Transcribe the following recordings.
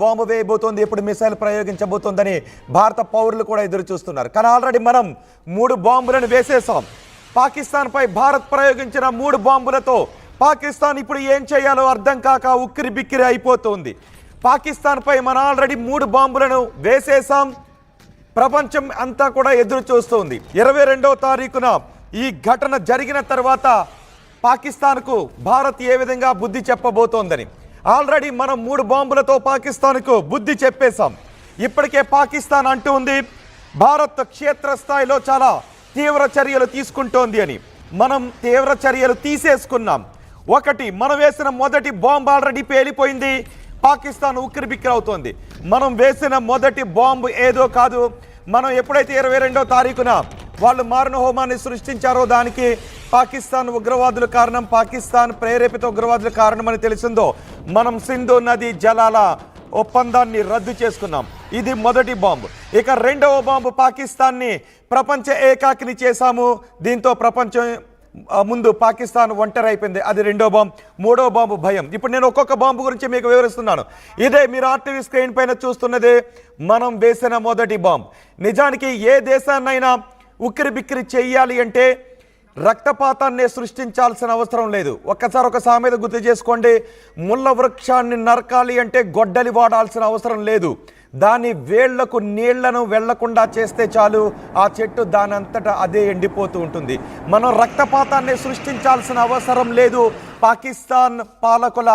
Bomb వేయబోతోంది, ఎప్పుడు missile ప్రయోగించబోతోందని భారత పౌరులు కూడా ఎదురు చూస్తున్నారు. కానీ ఆల్రెడీ మనం 3 బాంబులను వేసేసాం. పాకిస్తాన్పై భారత్ ప్రయోగించిన 3 బాంబులతో పాకిస్తాన్ ఇప్పుడు ఏం చేయాలో అర్థం కాక ఉక్కిరి బిక్కిరి అయిపోతుంది. పాకిస్తాన్పై మనం ఆల్రెడీ 3 బాంబులను వేసేసాం. ప్రపంచం అంతా కూడా ఎదురు చూస్తుంది. 22వ తారీఖున ఈ ఘటన జరిగిన తర్వాత పాకిస్తాన్కు భారత్ ఏ విధంగా బుద్ధి చెప్పబోతోందని ఆల్రెడీ మనం 3 బాంబులతో పాకిస్తాన్కు బుద్ధి చెప్పేశాం. ఇప్పటికే పాకిస్తాన్ అంటూ ఉంది భారత్ క్షేత్రస్థాయిలో చాలా తీవ్ర చర్యలు తీసుకుంటోంది అని. మనం తీవ్ర చర్యలు తీసేసుకున్నాం. ఒకటి, మనం వేసిన మొదటి బాంబు ఆల్రెడీ పేలిపోయింది. పాకిస్తాన్ ఉక్కిరి బిక్కిరి అవుతోంది. మనం వేసిన మొదటి బాంబు ఏదో కాదు. మనం ఎప్పుడైతే 22వ తారీఖున వాళ్ళు మారణ హోమాన్ని సృష్టించారో దానికి పాకిస్తాన్ ఉగ్రవాదుల కారణం, పాకిస్తాన్ ప్రేరేపిత ఉగ్రవాదుల కారణమని తెలిసిందో మనం సింధు నది జలాల ఒప్పందాన్ని రద్దు చేసుకున్నాం. ఇది మొదటి బాంబు. ఇక రెండవ బాంబు పాకిస్తాన్ని ప్రపంచ ఏకాకిని చేశాము. దీంతో ప్రపంచం ముందు పాకిస్తాన్ ఒంటరి అయిపోయింది. అది రెండో బాంబు. మూడో బాంబు భయం. ఇప్పుడు నేను ఒక్కొక్క బాంబు గురించి మీకు వివరిస్తున్నాను. ఇదే మీరు ఆర్టీవీ స్క్రీన్ పైన చూస్తున్నదే మనం వేసిన మొదటి బాంబు. నిజానికి ఏ దేశాన్నైనా ఉక్కిరి బిక్కిరి చెయ్యాలి అంటే రక్తపాతాన్ని సృష్టించాల్సిన అవసరం లేదు. ఒక్కసారి ఒక సామెత గుర్తు చేసుకోండి. ముళ్ళ వృక్షాన్ని నరకాలి అంటే గొడ్డలి వాడాల్సిన అవసరం లేదు. దాని వేళ్లకు నీళ్లను వెళ్లకుండా చేస్తే చాలు, ఆ చెట్టు దానంతటా అదే ఎండిపోతూ ఉంటుంది. మనం రక్తపాతాన్ని సృష్టించాల్సిన అవసరం లేదు. పాకిస్తాన్ పాలకుల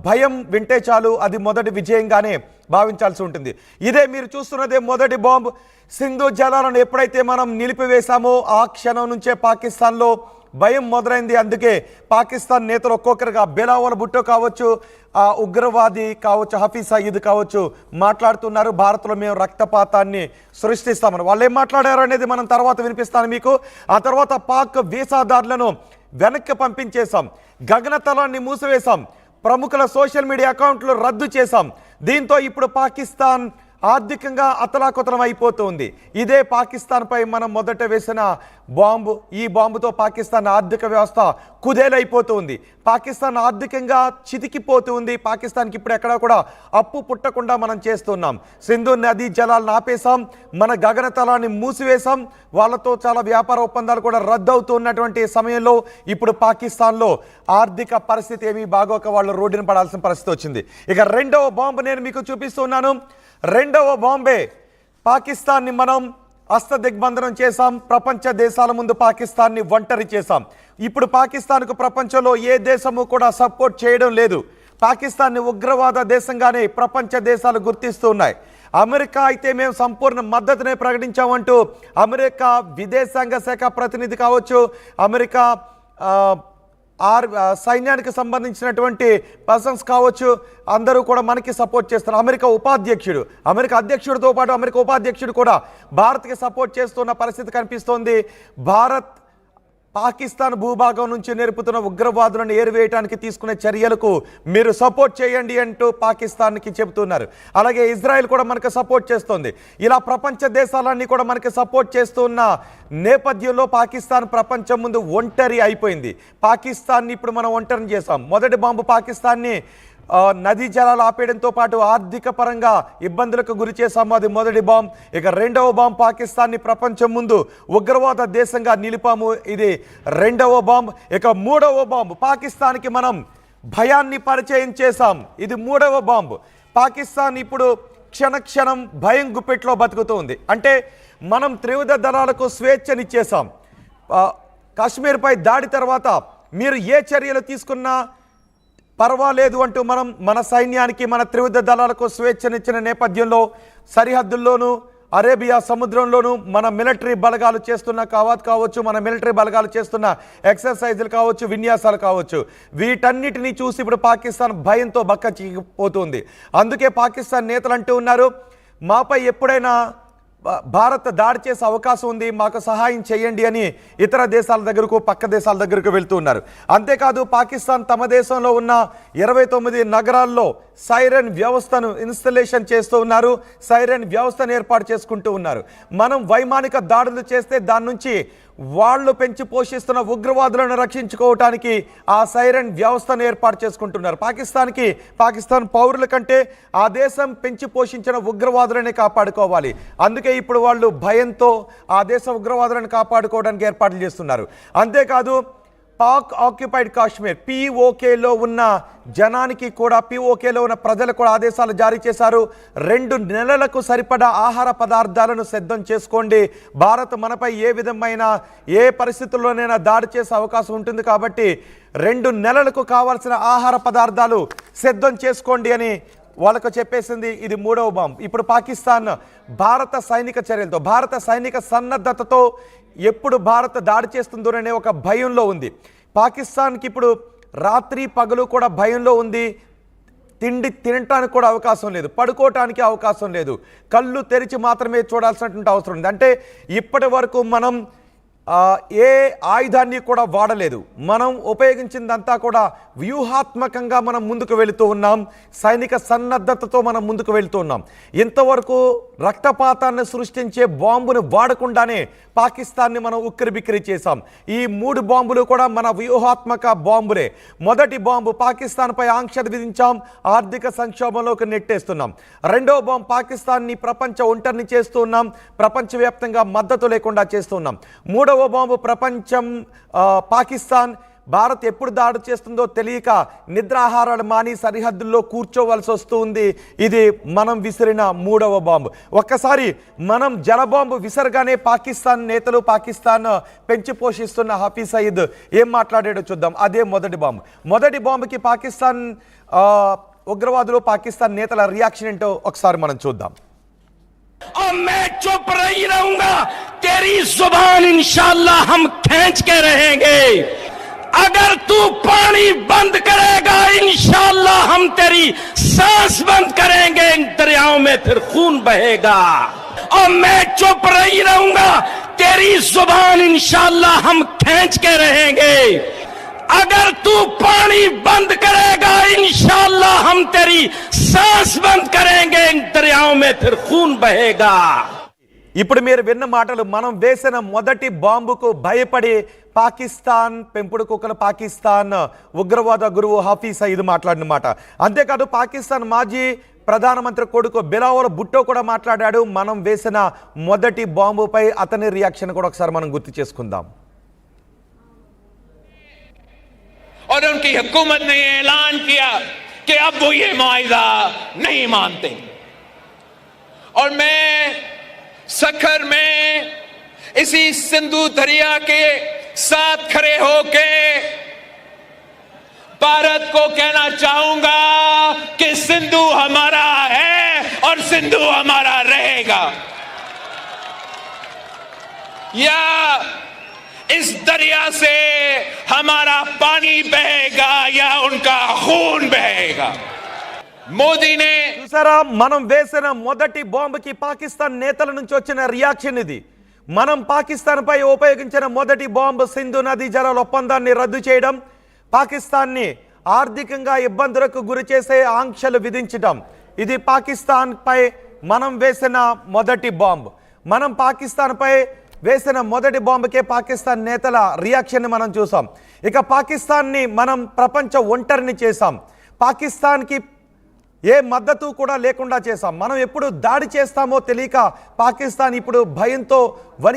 భయం వింటే చాలు, అది మొదటి విజయంగానే భావించాల్సి ఉంటుంది. ఇదే మీరు చూస్తున్నదే మొదటి బాంబు. సింధు జలాలను ఎప్పుడైతే మనం నిలిపివేశామో ఆ క్షణం నుంచే పాకిస్తాన్లో భయం మొదలైంది. అందుకే పాకిస్తాన్ నేతలు ఒక్కొక్కరుగా బిలావల్ భుట్టో కావచ్చు, ఆ ఉగ్రవాది కావచ్చు, హఫీజ్ సయీద్ కావచ్చు మాట్లాడుతున్నారు. భారత్లో మేము రక్తపాతాన్ని సృష్టిస్తామని. వాళ్ళు ఏం మాట్లాడారు అనేది మనం తర్వాత వినిపిస్తాను మీకు. ఆ తర్వాత పాక్ వీసాదారులను వెనక్కి పంపించేశాం, గగనతలాన్ని మూసివేశాం, ప్రముఖుల సోషల్ మీడియా అకౌంట్లు రద్దు చేశాం. దీంతో ఇప్పుడు పాకిస్తాన్ ఆర్థికంగా అతలాకుతలం అయిపోతుంది. ఇదే పాకిస్తాన్పై మనం మొదట వేసిన బాంబు. ఈ బాంబుతో పాకిస్తాన్ ఆర్థిక వ్యవస్థ కుదేలైపోతుంది. పాకిస్తాన్ ఆర్థికంగా చితికిపోతుంది. పాకిస్తాన్కి ఇప్పుడు ఎక్కడా కూడా అప్పు పుట్టకుండా మనం చేస్తున్నాం. సింధు నదీ జలాలను ఆపేశాం, మన గగనతలాన్ని మూసివేశాం. వాళ్ళతో చాలా వ్యాపార ఒప్పందాలు కూడా రద్దు అవుతున్నటువంటి సమయంలో ఇప్పుడు పాకిస్తాన్లో ఆర్థిక పరిస్థితి ఏమీ బాగోక వాళ్ళు రోడ్డున పడాల్సిన పరిస్థితి వచ్చింది. ఇక రెండవ బాంబు నేను మీకు చూపిస్తున్నాను. రెండవ బాంబే పాకిస్తాన్ని మనం హస్తదిగ్బంధనం చేశాం. ప్రపంచ దేశాల ముందు పాకిస్తాన్ని ఒంటరి చేశాం. ఇప్పుడు పాకిస్తాన్కు ప్రపంచంలో ఏ దేశము కూడా సపోర్ట్ చేయడం లేదు. పాకిస్తాన్ని ఉగ్రవాద దేశంగానే ప్రపంచ దేశాలు గుర్తిస్తూ ఉన్నాయి. అమెరికా అయితే మేము సంపూర్ణ మద్దతునే ప్రకటించామంటూ అమెరికా విదేశాంగ శాఖ ప్రతినిధి కావచ్చు, అమెరికా సైన్యానికి సంబంధించినటువంటి పర్సన్స్ కావచ్చు, అందరూ కూడా మనకి సపోర్ట్ చేస్తారు. అమెరికా అధ్యక్షుడితో పాటు అమెరికా ఉపాధ్యక్షుడు కూడా భారత్కి సపోర్ట్ చేస్తున్న పరిస్థితి కనిపిస్తోంది. భారత్ పాకిస్తాన్ భూభాగం నుంచి నేర్పుతున్న ఉగ్రవాదులను ఏరివేయడానికి తీసుకునే చర్యలకు మీరు సపోర్ట్ చేయండి అంటూ పాకిస్తాన్కి చెబుతున్నారు. అలాగే ఇజ్రాయెల్ కూడా మనకు సపోర్ట్ చేస్తోంది. ఇలా ప్రపంచ దేశాలన్నీ కూడా మనకి సపోర్ట్ చేస్తున్న నేపథ్యంలో పాకిస్తాన్ ప్రపంచం ముందు ఒంటరి అయిపోయింది. పాకిస్తాన్ని ఇప్పుడు మనం ఒంటరిని చేశాం. మొదటి బాంబు పాకిస్తాన్ని నదీ జలాలు ఆపేయడంతో పాటు ఆర్థిక పరంగా ఇబ్బందులకు గురి చేశాము. అది మొదటి బాంబు. ఇక రెండవ బాంబు పాకిస్తాన్ని ప్రపంచం ముందు ఉగ్రవాద దేశంగా నిలిపాము. ఇది రెండవ బాంబు. ఇక మూడవ బాంబు పాకిస్తాన్కి మనం భయాన్ని పరిచయం చేశాం. ఇది మూడవ బాంబు. పాకిస్తాన్ ఇప్పుడు క్షణక్షణం భయం గుప్పెట్లో బతుకుతుంది. అంటే మనం త్రివిధ దళాలకు స్వేచ్ఛనిచ్చేసాం. కాశ్మీర్పై దాడి తర్వాత మీరు ఏ చర్యలు తీసుకున్నా పర్వాలేదు అంటూ మనం మన సైన్యానికి, మన త్రివిధ దళాలకు స్వేచ్ఛనిచ్చిన నేపథ్యంలో సరిహద్దుల్లోనూ అరేబియా సముద్రంలోనూ మన మిలిటరీ బలగాలు చేస్తున్న కవాత్ కావచ్చు, మన మిలిటరీ బలగాలు చేస్తున్న ఎక్సర్సైజులు కావచ్చు, విన్యాసాలు కావచ్చు, వీటన్నిటినీ చూసి ఇప్పుడు పాకిస్తాన్ భయంతో బక్క చిక్కిపోతుంది. అందుకే పాకిస్తాన్ నేతలు అంటూ ఉన్నారు, మాపై ఎప్పుడైనా భారత్ దాడి చేసే అవకాశం ఉంది, మాకు సహాయం చేయండి అని ఇతర దేశాల దగ్గరకు, పక్క దేశాల దగ్గరకు వెళ్తూ ఉన్నారు. అంతేకాదు పాకిస్తాన్ తమ దేశంలో ఉన్న 29 నగరాల్లో సైరన్ వ్యవస్థను ఇన్స్టలేషన్ చేస్తూ ఉన్నారు, సైరన్ వ్యవస్థను ఏర్పాటు చేసుకుంటూ ఉన్నారు. మనం వైమానిక దాడులు చేస్తే దాని నుంచి వాళ్ళు పెంచి పోషిస్తున్న ఉగ్రవాదులను రక్షించుకోవటానికి ఆ సైరన్ వ్యవస్థను ఏర్పాటు చేసుకుంటున్నారు. పాకిస్తాన్ పౌరుల కంటే ఆ దేశం పెంచి పోషించిన ఉగ్రవాదులనే కాపాడుకోవాలి. అందుకే ఇప్పుడు వాళ్ళు భయంతో ఆ దేశ ఉగ్రవాదులను కాపాడుకోవడానికి ఏర్పాట్లు చేస్తున్నారు. అంతేకాదు పాక్ ఆక్యుపైడ్ కాశ్మీర్ POKలో ఉన్న జనానికి కూడా, POKలో ఉన్న ప్రజలకు కూడా ఆదేశాలు జారీ చేశారు. 2 నెలలకు సరిపడా ఆహార పదార్థాలను సిద్ధం చేసుకోండి. భారత్ మనపై ఏ పరిస్థితుల్లోనైనా దాడి చేసే అవకాశం ఉంటుంది కాబట్టి 2 నెలలకు కావాల్సిన ఆహార పదార్థాలు సిద్ధం చేసుకోండి అని వాళ్ళకు చెప్పేసింది. ఇది 3వ బాంబు. ఇప్పుడు పాకిస్తాన్ భారత సైనిక చర్యలతో, భారత సైనిక సన్నద్ధతతో ఎప్పుడు భారత్ దాడి చేస్తుందోననే ఒక భయంలో ఉంది. పాకిస్తాన్కి ఇప్పుడు రాత్రి పగలు కూడా భయంలో ఉంది. తిండి తినటానికి కూడా అవకాశం లేదు, పడుకోవటానికి అవకాశం లేదు, కళ్ళు తెరిచి మాత్రమే చూడాల్సినటువంటి అవసరం ఉంది. అంటే ఇప్పటి వరకు మనం ఏ ఆయుధాన్ని కూడా వాడలేదు. మనం ఉపయోగించిందంతా కూడా వ్యూహాత్మకంగా మనం ముందుకు వెళుతూ ఉన్నాం, సైనిక సన్నద్ధతతో మనం ముందుకు వెళుతూ ఉన్నాం. ఇంతవరకు రక్తపాతాన్ని సృష్టించే బాంబును వాడకుండానే పాకిస్తాన్ని మనం ఉక్కిరిబిక్కిరి చేశాం. ఈ 3 బాంబులు కూడా మన వ్యూహాత్మక బాంబులే. మొదటి బాంబు పాకిస్తాన్పై ఆంక్షలు విధించాం, ఆర్థిక సంక్షోభంలోకి నెట్టేస్తున్నాం. 2వ బాంబు పాకిస్తాన్ని ప్రపంచ ఒంటరిని చేస్తూ ఉన్నాం, ప్రపంచవ్యాప్తంగా మద్దతు లేకుండా చేస్తున్నాం. 3వ బాంబు పాకిస్తాన్ భారత్ ఎప్పుడు దాడి చేస్తుందో తెలియక నిద్రాహారాలు మాని సరిహద్దుల్లో కూర్చోవలసి వస్తుంది. ఇది మనం విసిరిన 3వ బాంబు. ఒక్కసారి మనం జలబాంబు విసరగానే పాకిస్తాన్ నేతలు, పాకిస్తాన్ పెంచి పోషిస్తున్న హఫీజ్ సయీద్ ఏం మాట్లాడాడో చూద్దాం. అదే మొదటి బాంబుకి పాకిస్తాన్ ఉగ్రవాదులు, పాకిస్తాన్ నేతల రియాక్షన్ ఏంటో ఒకసారి మనం చూద్దాం. और मैं चुप नहीं रहूंगा, तेरी जुबान इंशाअल्लाह हम खींच के रहेंगे। अगर तू पानी बंद करेगा इंशाअल्लाह हम तेरी सांस बंद करेंगे, इन दरियाओं में फिर खून बहेगा। और मैं चुप नहीं रहूंगा, तेरी जुबान इंशाअल्लाह हम खींच के रहेंगे। अगर तू पानी बंद करेगा इंशाअल्लाह हम तेरी सांस बंद करेंगे, इन दरियाओं में फिर खून बहेगा। ఇప్పుడు మీరు విన్న మాటలు, మనం వేసిన మొదటి బాంబుకు భయపడి పాకిస్తాన్ పెంపుడు కుక్కల పాకిస్తాన్ ఉగ్రవాద గురువు హఫీజ్ సయీద్ మాట్లాడిన మాట. అంతేకాదు పాకిస్తాన్ మాజీ ప్రధానమంత్రి కొడుకు బిలావల్ భుట్టో కూడా మాట్లాడాడు. మనం వేసిన మొదటి బాంబుపై అతని రియాక్షన్ కూడా ఒకసారి మనం గుర్తు చేసుకుందాం. और उनकी हुकूमत ने ऐलान किया कि अब वो ये मुआहिदा नहीं मानते। और मैं सखर में इसी सिंधु दरिया के साथ खड़े होके भारत को कहना चाहूंगा कि सिंधु हमारा है और सिंधु हमारा रहेगा। या इस दरिया से हमारा पानी बहेगा या उनका खून बहेगा। మోదీ నే చూసారా, మనం వేసిన మొదటి బాంబుకి పాకిస్తాన్ నేతల నుంచి వచ్చిన రియాక్షన్ ఇది. మనం పాకిస్తాన్ పై ఉపయోగించిన మొదటి బాంబు సింధు నదీ జలాల ఒప్పందాన్ని రద్దు చేయడం, పాకిస్తాన్ని ఆర్థికంగా ఇబ్బందులకు గురి చేసే ఆంక్షలు విధించడం. ఇది పాకిస్తాన్ పై మనం వేసిన మొదటి బాంబు. మనం పాకిస్తాన్ పై వేసిన మొదటి బాంబుకే పాకిస్తాన్ నేతల రియాక్షన్ మనం చూసాం. ఇక పాకిస్తాన్ని మనం ప్రపంచ ఒంటరిని చేశాం, పాకిస్తాన్కి ఏ మద్దతు కూడా లేకుండా చేశాం. మనం ఎప్పుడు దాడి చేస్తామో తెలియక పాకిస్తాన్ ఇప్పుడు భయంతో వణికి